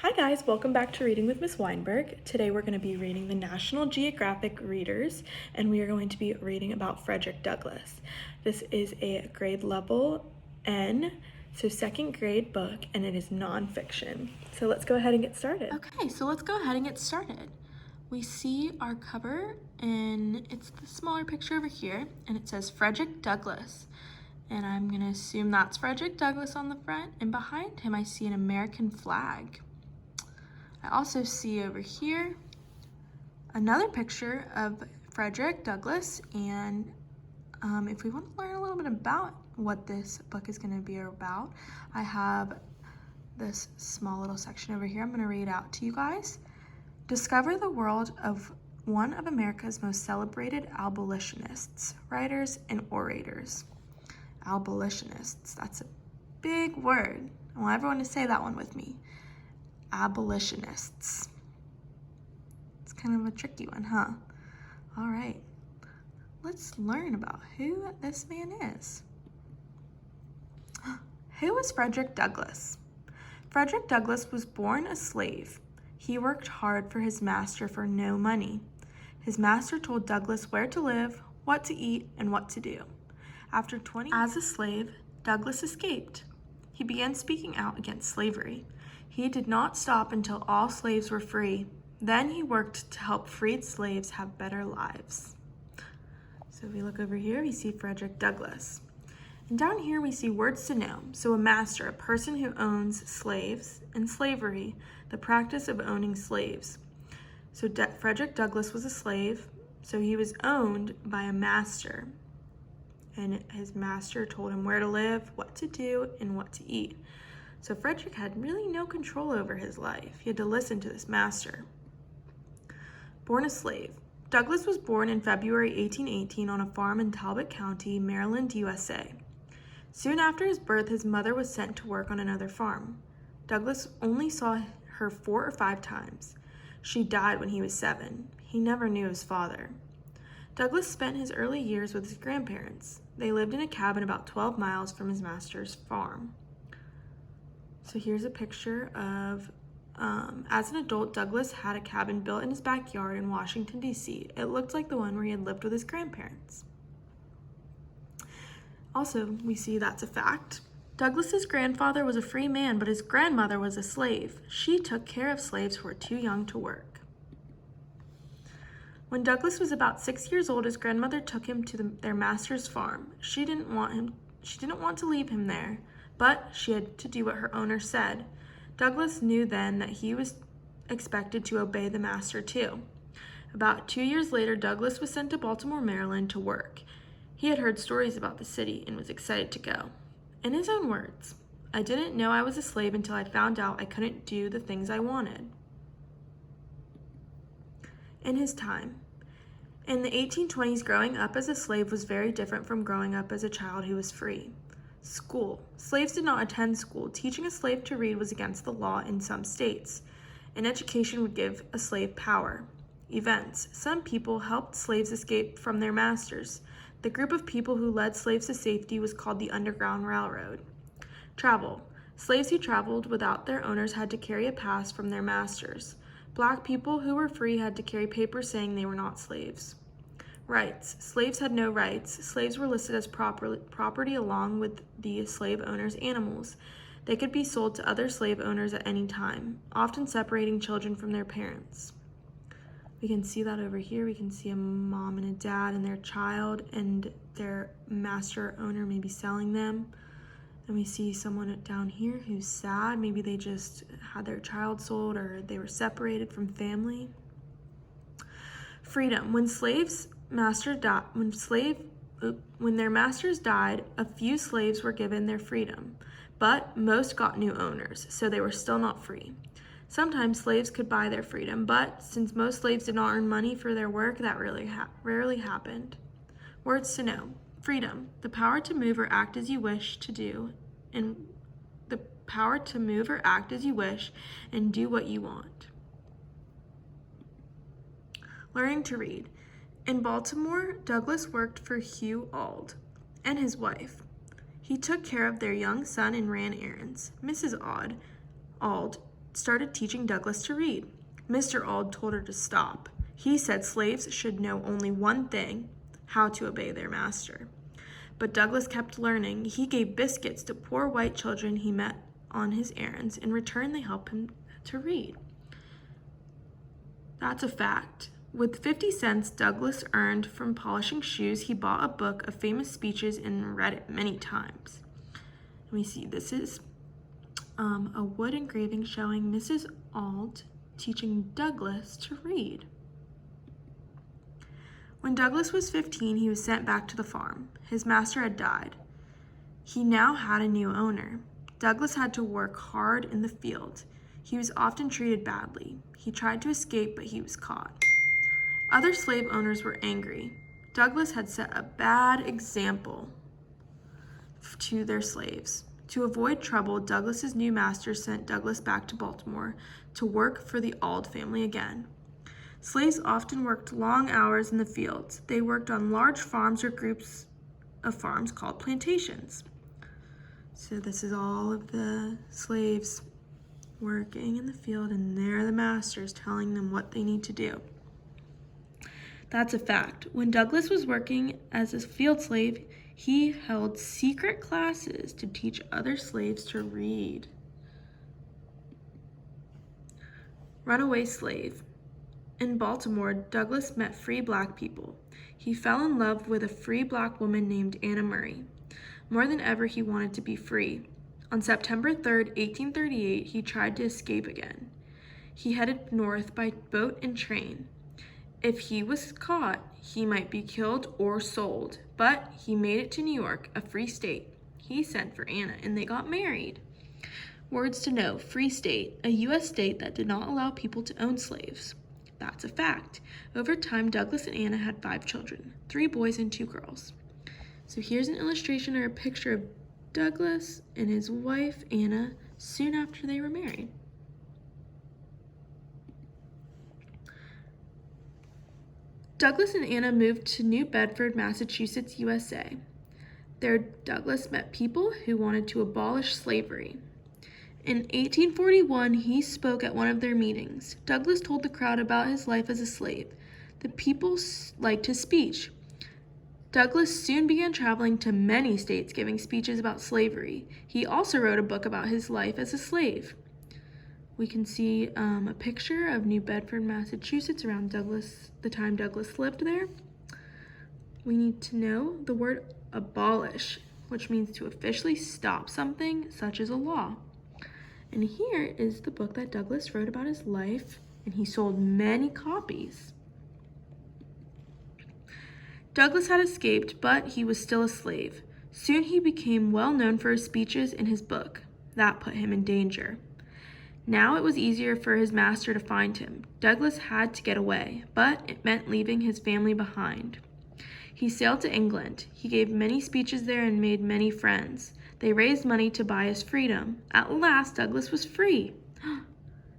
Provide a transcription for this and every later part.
Hi guys, welcome back to Reading with Miss Weinberg. Today we're going to be reading the National Geographic Readers, and we are going to be reading about Frederick Douglass. This is a grade level N, so second grade book, and it is nonfiction. So let's go ahead and get started. Okay, so let's go ahead and get started. We see our cover, and it's the smaller picture over here, and it says Frederick Douglass. And I'm going to assume that's Frederick Douglass on the front, and behind him I see an American flag. I also see over here another picture of Frederick Douglass, and if we want to learn a little bit about what this book is going to be about, I have this small little section over here. I'm going to read out to you guys. Discover the world of one of America's most celebrated abolitionists, writers, and orators. Abolitionists, that's a big word. I want everyone to say that one with me. Abolitionists. It's kind of a tricky one, huh? All right, let's learn about who this man is. Who is Frederick Douglass? Frederick Douglass was born a slave. He worked hard for his master for no money. His master told Douglass where to live, what to eat, and what to do. After 20 years as a slave, Douglass escaped. He began speaking out against slavery. He did not stop until all slaves were free. Then he worked to help freed slaves have better lives. So if we look over here, we see Frederick Douglass. And down here we see words to know. So a master, a person who owns slaves, and slavery, the practice of owning slaves. So Frederick Douglass was a slave, so he was owned by a master. And his master told him where to live, what to do, and what to eat. So Frederick had really no control over his life. He had to listen to this master. Born a slave. Douglass was born in February 1818 on a farm in Talbot County, Maryland, USA. Soon after his birth, his mother was sent to work on another farm. Douglass only saw her 4 or 5 times. She died when he was 7. He never knew his father. Douglass spent his early years with his grandparents. They lived in a cabin about 12 miles from his master's farm. So here's a picture of, as an adult, Douglass had a cabin built in his backyard in Washington, D.C. It looked like the one where he had lived with his grandparents. Also, we see that's a fact. Douglass's grandfather was a free man, but his grandmother was a slave. She took care of slaves who were too young to work. When Douglass was about 6 years old, his grandmother took him to their master's farm. She didn't want to leave him there, but she had to do what her owner said. Douglass knew then that he was expected to obey the master too. About 2 years later, Douglass was sent to Baltimore, Maryland to work. He had heard stories about the city and was excited to go. In his own words, "I didn't know I was a slave until I found out I couldn't do the things I wanted." In his time, in the 1820s, growing up as a slave was very different from growing up as a child who was free. School. Slaves did not attend school. Teaching a slave to read was against the law in some states. An education would give a slave power. Events. Some people helped slaves escape from their masters. The group of people who led slaves to safety was called the Underground Railroad. Travel. Slaves who traveled without their owners had to carry a pass from their masters. Black people who were free had to carry papers saying they were not slaves. Rights. Slaves had no rights. Slaves were listed as property along with the slave owner's animals. They could be sold to other slave owners at any time, often separating children from their parents. We can see that over here. We can see a mom and a dad and their child, and their master or owner may be selling them. And we see someone down here who's sad. Maybe they just had their child sold or they were separated from family. Freedom. When their masters died, a few slaves were given their freedom, but most got new owners, so they were still not free. Sometimes slaves could buy their freedom, but since most slaves did not earn money for their work, that rarely happened. Words to know. Freedom, the power to move or act as you wish to do, and the power to move or act as you wish and do what you want. Learning to read. In Baltimore, Douglass worked for Hugh Auld and his wife. He took care of their young son and ran errands. Mrs. Auld started teaching Douglas to read. Mr. Auld told her to stop. He said slaves should know only one thing, how to obey their master. But Douglas kept learning. He gave biscuits to poor white children he met on his errands. In return, they helped him to read. That's a fact. With 50 cents Douglas earned from polishing shoes, he bought a book of famous speeches and read it many times. Let me see, this is a wood engraving showing Mrs. Auld teaching Douglas to read. When Douglas was 15, he was sent back to the farm. His master had died. He now had a new owner. Douglas had to work hard in the field. He was often treated badly. He tried to escape, but he was caught. Other slave owners were angry. Douglas had set a bad example to their slaves. To avoid trouble, Douglas's new master sent Douglas back to Baltimore to work for the Auld family again. Slaves often worked long hours in the fields. They worked on large farms or groups of farms called plantations. So this is all of the slaves working in the field, and they're the masters telling them what they need to do. That's a fact. When Douglas was working as a field slave, he held secret classes to teach other slaves to read. Runaway slave. In Baltimore, Douglas met free black people. He fell in love with a free black woman named Anna Murray. More than ever, he wanted to be free. On September 3rd, 1838, he tried to escape again. He headed north by boat and train. If he was caught, he might be killed or sold, but he made it to New York, a free state. He sent for Anna, and they got married. Words to know: free state, a U.S. state that did not allow people to own slaves. That's a fact. Over time, Douglas and Anna had 5 children, 3 boys and 2 girls. So here's an illustration or a picture of Douglas and his wife, Anna, soon after they were married. Douglas and Anna moved to New Bedford, Massachusetts, USA. There, Douglas met people who wanted to abolish slavery. In 1841, he spoke at one of their meetings. Douglas told the crowd about his life as a slave. The people liked his speech. Douglas soon began traveling to many states giving speeches about slavery. He also wrote a book about his life as a slave. We can see a picture of New Bedford, Massachusetts around the time Douglas lived there. We need to know the word abolish, which means to officially stop something, such as a law. And here is the book that Douglas wrote about his life, and he sold many copies. Douglas had escaped, but he was still a slave. Soon he became well known for his speeches in his book. That put him in danger. Now it was easier for his master to find him. Douglas had to get away, but it meant leaving his family behind. He sailed to England. He gave many speeches there and made many friends. They raised money to buy his freedom. At last, Douglas was free.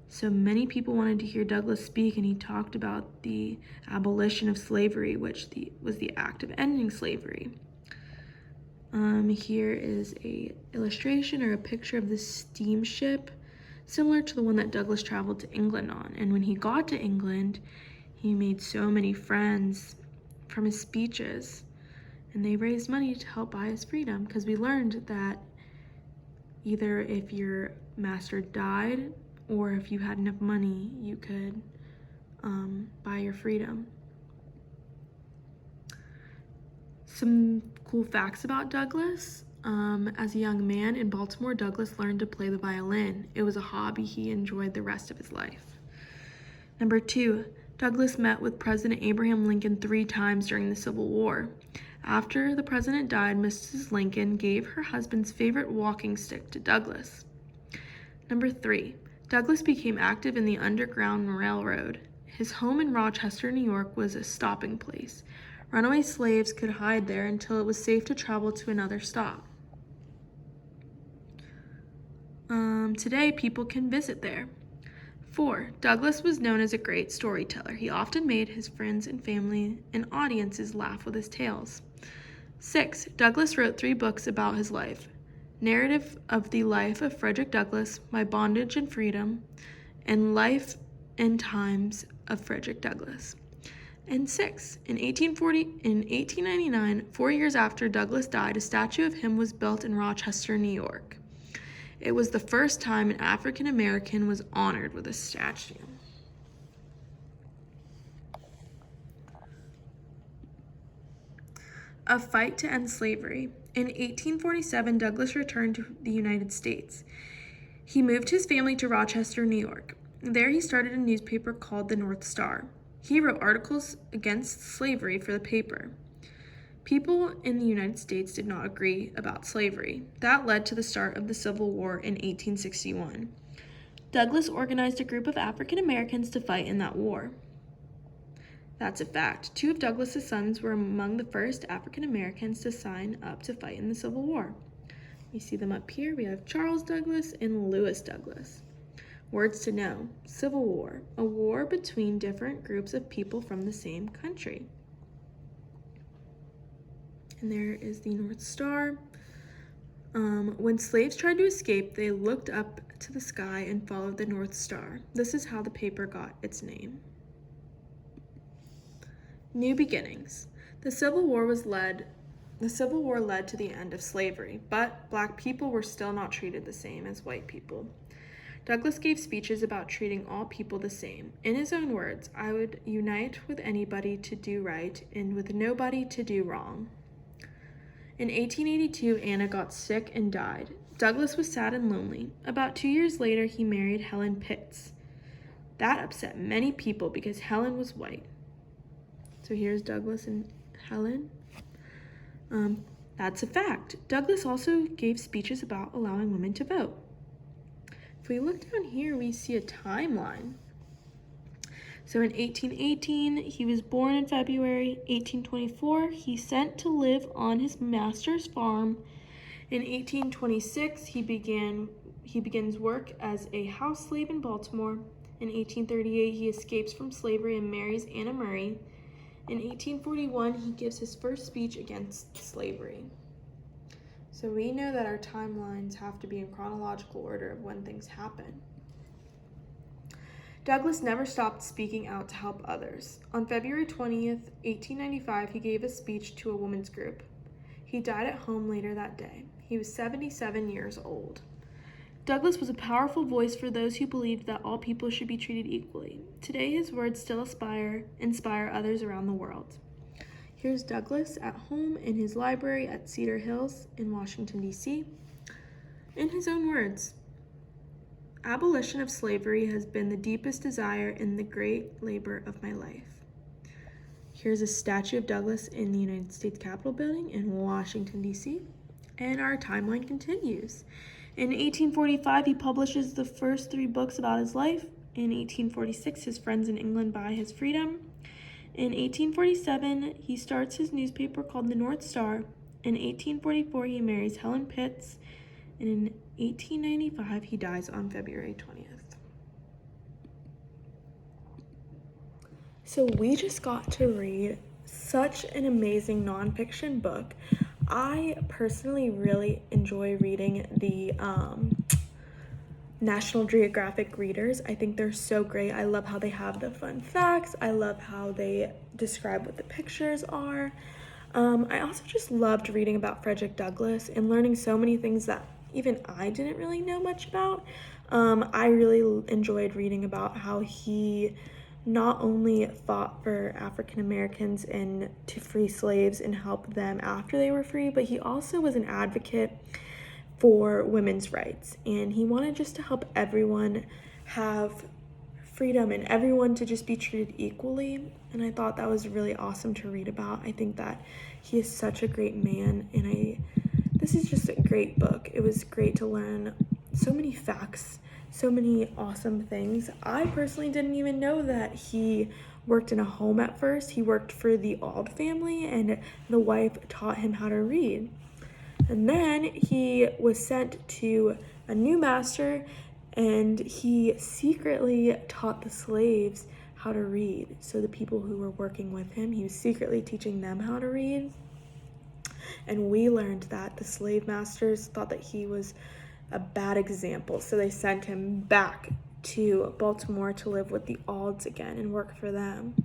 So many people wanted to hear Douglas speak, and he talked about the abolition of slavery, which was the act of ending slavery. Here is a illustration or a picture of the steamship, similar to the one that Douglas traveled to England on. And when he got to England, he made so many friends from his speeches, and they raised money to help buy his freedom, because we learned that either if your master died or if you had enough money, you could buy your freedom. Some cool facts about Douglas. As a young man in Baltimore, Douglas learned to play the violin. It was a hobby he enjoyed the rest of his life. Number 2, Douglas met with President Abraham Lincoln 3 times during the Civil War. After the president died, Mrs. Lincoln gave her husband's favorite walking stick to Douglas. Number 3, Douglas became active in the Underground Railroad. His home in Rochester, New York was a stopping place. Runaway slaves could hide there until it was safe to travel to another stop. Today, people can visit there. 4, Douglas was known as a great storyteller. He often made his friends and family and audiences laugh with his tales. 6, Douglas wrote 3 books about his life: Narrative of the Life of Frederick Douglass, My Bondage and Freedom, and Life and Times of Frederick Douglass. And 6. In 1899, 4 years after Douglass died, a statue of him was built in Rochester, New York. It was the first time an African American was honored with a statue. A fight to end slavery. In 1847, Douglass returned to the United States. He moved his family to Rochester, New York. There he started a newspaper called the North Star. He wrote articles against slavery for the paper. People in the United States did not agree about slavery. That led to the start of the Civil War in 1861. Douglass organized a group of African Americans to fight in that war. That's a fact. 2 of Douglass's sons were among the first African Americans to sign up to fight in the Civil War. You see them up here. We have Charles Douglass and Lewis Douglass. Words to know. Civil War, a war between different groups of people from the same country. And there is the North Star. When slaves tried to escape, they looked up to the sky and followed the North Star. This is how the paper got its name. New beginnings. The Civil War led to the end of slavery, but black people were still not treated the same as white people. Douglass gave speeches about treating all people the same. In his own words, "I would unite with anybody to do right and with nobody to do wrong." In 1882, Anna got sick and died. Douglass was sad and lonely. About 2 years later, he married Helen Pitts. That upset many people because Helen was white. So here's Douglass and Helen. That's a fact. Douglass also gave speeches about allowing women to vote. If we look down here, we see a timeline. So in 1818, he was born in February. 1824, he sent to live on his master's farm. In 1826, he begins work as a house slave in Baltimore. In 1838, he escapes from slavery and marries Anna Murray. In 1841, he gives his first speech against slavery. So we know that our timelines have to be in chronological order of when things happen. Douglass never stopped speaking out to help others. On February 20th, 1895, he gave a speech to a women's group. He died at home later that day. He was 77 years old. Douglass was a powerful voice for those who believed that all people should be treated equally. Today, his words still inspire others around the world. Here's Douglass at home in his library at Cedar Hills in Washington, D.C. In his own words, "Abolition of slavery has been the deepest desire and the great labor of my life." Here's a statue of Douglass in the United States Capitol building in Washington, D.C. And our timeline continues. In 1845, he publishes the first 3 books about his life. In 1846, his friends in England buy his freedom. In 1847, he starts his newspaper called the North Star. In 1844, he marries Helen Pitts. And in 1895, he dies on February 20th. So we just got to read such an amazing nonfiction book. I personally really enjoy reading the National Geographic readers. I think they're so great. I love how they have the fun facts. I love how they describe what the pictures are. I also just loved reading about Frederick Douglass and learning so many things that even I didn't really know much about. I really enjoyed reading about how he not only fought for African Americans and to free slaves and help them after they were free, but he also was an advocate for women's rights. And he wanted just to help everyone have freedom and everyone to just be treated equally. And I thought that was really awesome to read about. I think that he is such a great man, and this is just a great book. It was great to learn so many facts, so many awesome things. I personally didn't even know that he worked in a home at first. He worked for the Auld family, and the wife taught him how to read. And then he was sent to a new master, and he secretly taught the slaves how to read. So the people who were working with him, he was secretly teaching them how to read. And we learned that the slave masters thought that he was a bad example, so they sent him back to Baltimore to live with the Alds again and work for them.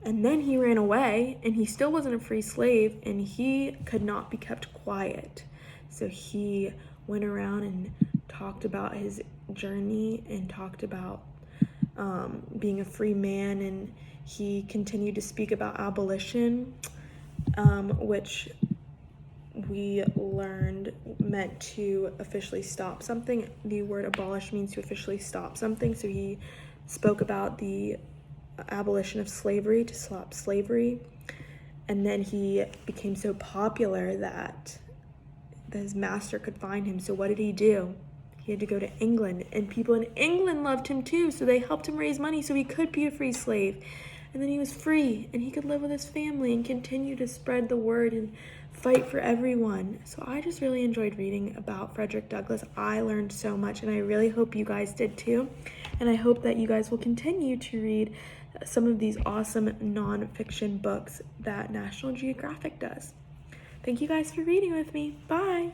And then he ran away, and he still wasn't a free slave, and he could not be kept quiet. So he went around and talked about his journey and talked about being a free man, and he continued to speak about abolition, which we learned meant to officially stop something. The word abolish means to officially stop something. So he spoke about the abolition of slavery, to stop slavery. And then he became so popular that his master could find him. So what did he do? He had to go to England, and people in England loved him too, so they helped him raise money so he could be a free slave. And then he was free, and he could live with his family and continue to spread the word and fight for everyone. So I just really enjoyed reading about Frederick Douglass. I learned so much, and I really hope you guys did too. And I hope that you guys will continue to read some of these awesome nonfiction books that National Geographic does. Thank you guys for reading with me. Bye!